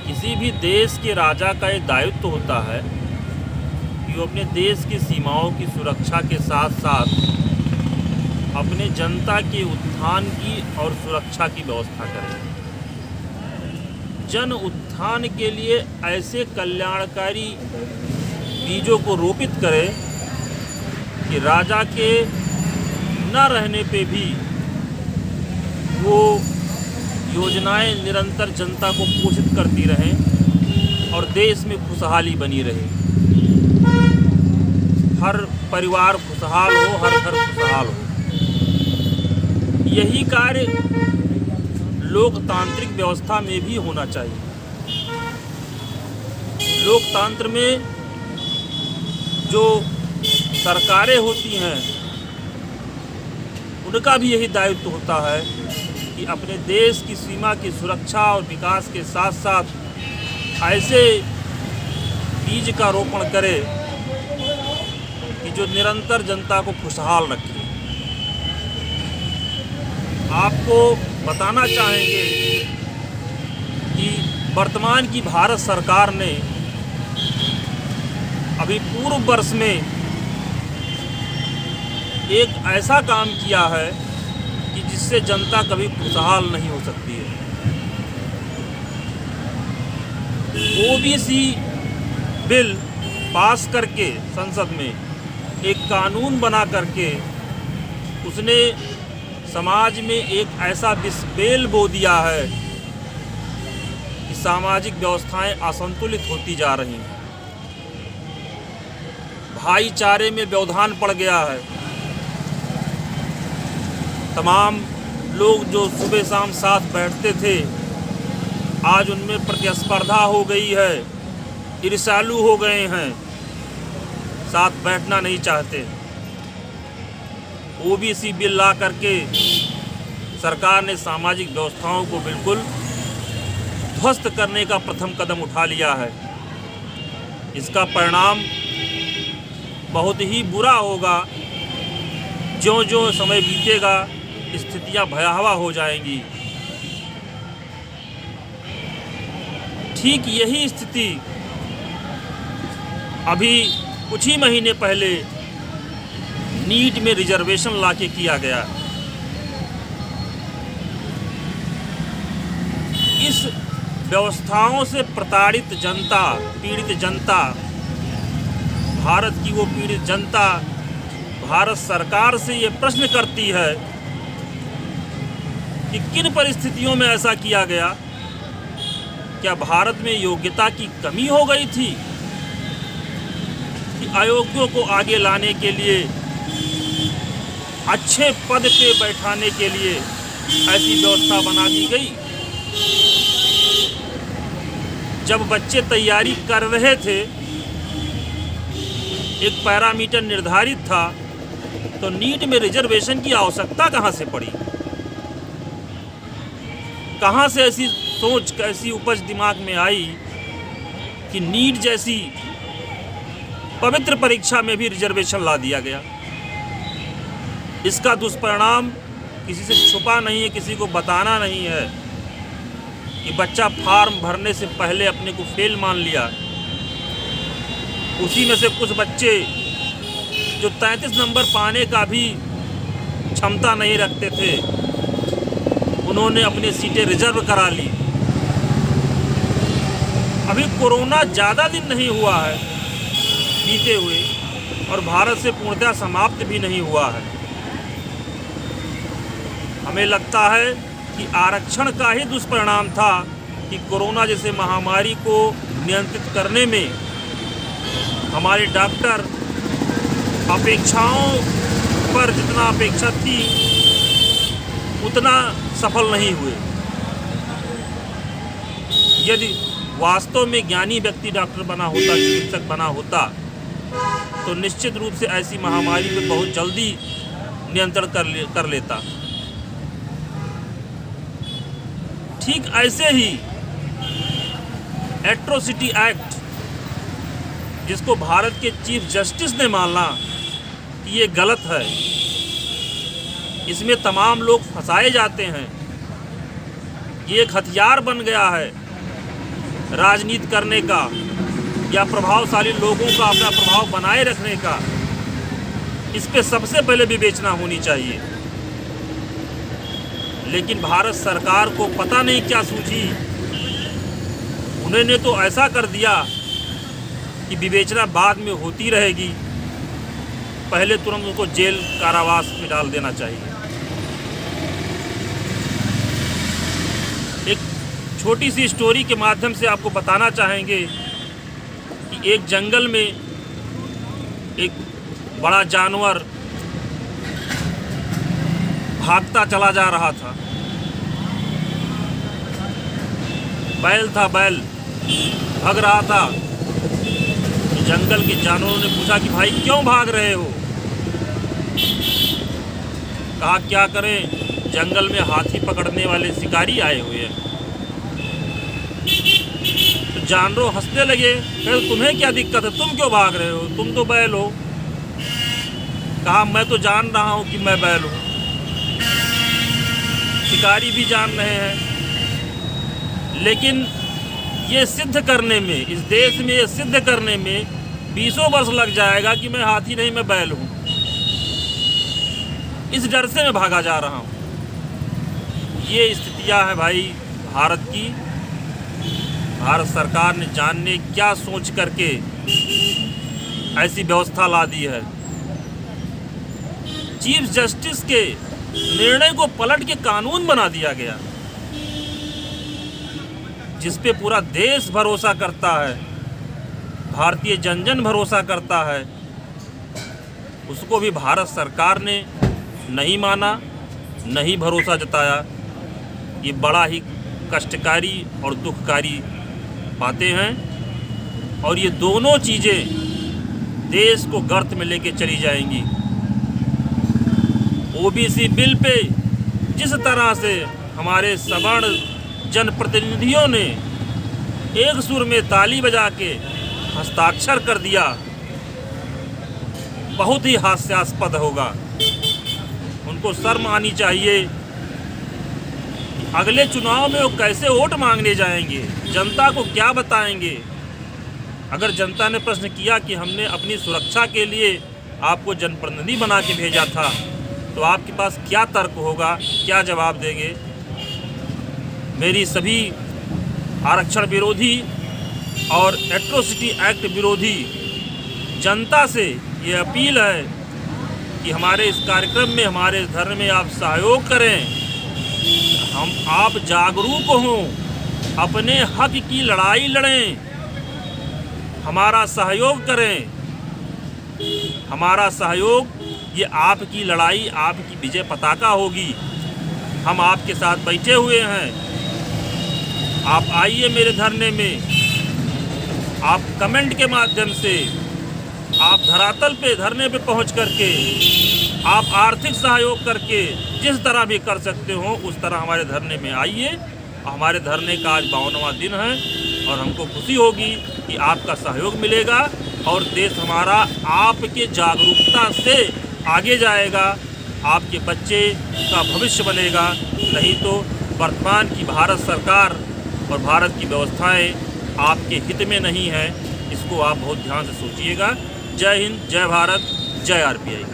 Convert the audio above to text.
किसी भी देश के राजा का ये दायित्व होता है कि वो अपने देश की सीमाओं की सुरक्षा के साथ साथ अपने जनता के उत्थान की और सुरक्षा की व्यवस्था करें। जन उत्थान के लिए ऐसे कल्याणकारी बीजों को रोपित करे कि राजा के न रहने पे भी वो योजनाएं निरंतर जनता को पोषित करती रहें और देश में खुशहाली बनी रहे। हर परिवार खुशहाल हो, हर घर खुशहाल हो। यही कार्य लोकतांत्रिक व्यवस्था में भी होना चाहिए। लोकतंत्र में जो सरकारें होती हैं उनका भी यही दायित्व होता है कि अपने देश की सीमा की सुरक्षा और विकास के साथ साथ ऐसे बीज का रोपण करे कि जो निरंतर जनता को खुशहाल रखे। आपको बताना चाहेंगे कि वर्तमान की भारत सरकार ने अभी पूर्व वर्ष में एक ऐसा काम किया है कि जिससे जनता कभी खुशहाल नहीं हो सकती है। ओबीसी बिल पास करके संसद में एक कानून बना करके उसने समाज में एक ऐसा विषबेल बो दिया है कि सामाजिक व्यवस्थाएं असंतुलित होती जा रही हैं। भाईचारे में व्यवधान पड़ गया है। तमाम लोग जो सुबह शाम साथ बैठते थे आज उनमें प्रतिस्पर्धा हो गई है, ईर्ष्यालु हो गए हैं, साथ बैठना नहीं चाहते। ओबीसी बिल ला करके सरकार ने सामाजिक व्यवस्थाओं को बिल्कुल ध्वस्त करने का प्रथम कदम उठा लिया है। इसका परिणाम बहुत ही बुरा होगा। ज्यों-ज्यों समय बीतेगा स्थितियां भयावह हो जाएंगी। ठीक यही स्थिति अभी कुछ ही महीने पहले नीट में रिजर्वेशन लाके किया गया। इस व्यवस्थाओं से प्रताड़ित जनता, पीड़ित जनता, भारत की वो पीड़ित जनता भारत सरकार से ये प्रश्न करती है कि किन परिस्थितियों में ऐसा किया गया। क्या भारत में योग्यता की कमी हो गई थी कि अयोग्यों को आगे लाने के लिए, अच्छे पद पे बैठाने के लिए ऐसी व्यवस्था बना दी गई। जब बच्चे तैयारी कर रहे थे, एक पैरामीटर निर्धारित था, तो नीट में रिजर्वेशन की आवश्यकता कहाँ से पड़ी? कहाँ से ऐसी सोच, कैसी उपज दिमाग में आई कि नीट जैसी पवित्र परीक्षा में भी रिजर्वेशन ला दिया गया। इसका दुष्परिणाम किसी से छुपा नहीं है, किसी को बताना नहीं है कि बच्चा फॉर्म भरने से पहले अपने को फेल मान लिया। उसी में से कुछ बच्चे जो 33 नंबर पाने का भी क्षमता नहीं रखते थे, उन्होंने अपनी सीटें रिजर्व करा ली। अभी कोरोना ज़्यादा दिन नहीं हुआ है बीते हुए और भारत से पूर्णतः समाप्त भी नहीं हुआ है। हमें लगता है कि आरक्षण का ही दुष्परिणाम था कि कोरोना जैसे महामारी को नियंत्रित करने में हमारे डॉक्टर अपेक्षाओं पर जितना अपेक्षा थी उतना सफल नहीं हुए। यदि वास्तव में ज्ञानी व्यक्ति डॉक्टर बना होता, चिकित्सक बना होता, तो निश्चित रूप से ऐसी महामारी पे बहुत जल्दी नियंत्रण कर लेता। ठीक ऐसे ही एट्रोसिटी एक्ट, जिसको भारत के चीफ जस्टिस ने माना कि ये गलत है, इसमें तमाम लोग फंसाए जाते हैं, ये एक हथियार बन गया है राजनीति करने का या प्रभावशाली लोगों का अपना प्रभाव बनाए रखने का, इस पे सबसे पहले विवेचना होनी चाहिए। लेकिन भारत सरकार को पता नहीं क्या सूझी, उन्होंने तो ऐसा कर दिया कि विवेचना बाद में होती रहेगी, पहले तुरंत उनको जेल कारावास में डाल देना चाहिए। एक छोटी सी स्टोरी के माध्यम से आपको बताना चाहेंगे कि एक जंगल में एक बड़ा जानवर भागता चला जा रहा था। बैल था, बैल भाग रहा था। जंगल के जानवरों ने पूछा कि भाई क्यों भाग रहे हो? कहा क्या करें, जंगल में हाथी पकड़ने वाले शिकारी आए हुए हैं। तो जानवर हंसने लगे, कहे तुम्हें क्या दिक्कत है, तुम क्यों भाग रहे हो, तुम तो बैल हो। कहा मैं तो जान रहा हूं कि मैं बैल हूं, शिकारी भी जान रहे हैं, लेकिन ये सिद्ध करने में, इस देश में ये सिद्ध करने में 20 वर्ष लग जाएगा कि मैं हाथी नहीं मैं बैल हूं। इस डर से मैं भागा जा रहा हूं। ये स्थितियां है भाई भारत की। भारत सरकार ने जाने क्या सोच करके ऐसी व्यवस्था ला दी है। चीफ जस्टिस के निर्णय को पलट के कानून बना दिया गया, जिस पे पूरा देश भरोसा करता है, भारतीय जन जन भरोसा करता है, उसको भी भारत सरकार ने नहीं माना, नहीं भरोसा जताया। ये बड़ा ही कष्टकारी और दुखकारी बातें हैं, और ये दोनों चीज़ें देश को गर्त में लेके चली जाएंगी। ओबीसी बिल पे जिस तरह से हमारे सवर्ण जनप्रतिनिधियों ने एक सुर में ताली बजा के हस्ताक्षर कर दिया, बहुत ही हास्यास्पद होगा। उनको शर्म आनी चाहिए। अगले चुनाव में वो कैसे वोट मांगने जाएंगे, जनता को क्या बताएंगे? अगर जनता ने प्रश्न किया कि हमने अपनी सुरक्षा के लिए आपको जनप्रतिनिधि बना के भेजा था, तो आपके पास क्या तर्क होगा, क्या जवाब देंगे? मेरी सभी आरक्षण विरोधी और एट्रोसिटी एक्ट विरोधी जनता से ये अपील है कि हमारे इस कार्यक्रम में, हमारे इस धरने में आप सहयोग करें। आप जागरूक हों, अपने हक की लड़ाई लड़ें, हमारा सहयोग करें। हमारा सहयोग, ये आपकी लड़ाई, आपकी विजय पताका होगी। हम आपके साथ बैठे हुए हैं। आप आइए मेरे धरने में, आप कमेंट के माध्यम से, आप धरातल पे धरने पे पहुंच करके, आप आर्थिक सहयोग करके जिस तरह भी कर सकते हो उस तरह हमारे धरने में आइए। हमारे धरने का आज 52वां दिन है और हमको खुशी होगी कि आपका सहयोग मिलेगा और देश हमारा आपके जागरूकता से आगे जाएगा, आपके बच्चे का भविष्य बनेगा। नहीं तो वर्तमान की भारत सरकार और भारत की व्यवस्थाएं आपके हित में नहीं है। इसको आप बहुत ध्यान से सोचिएगा। जय हिंद, जय भारत, जय आरपीआई।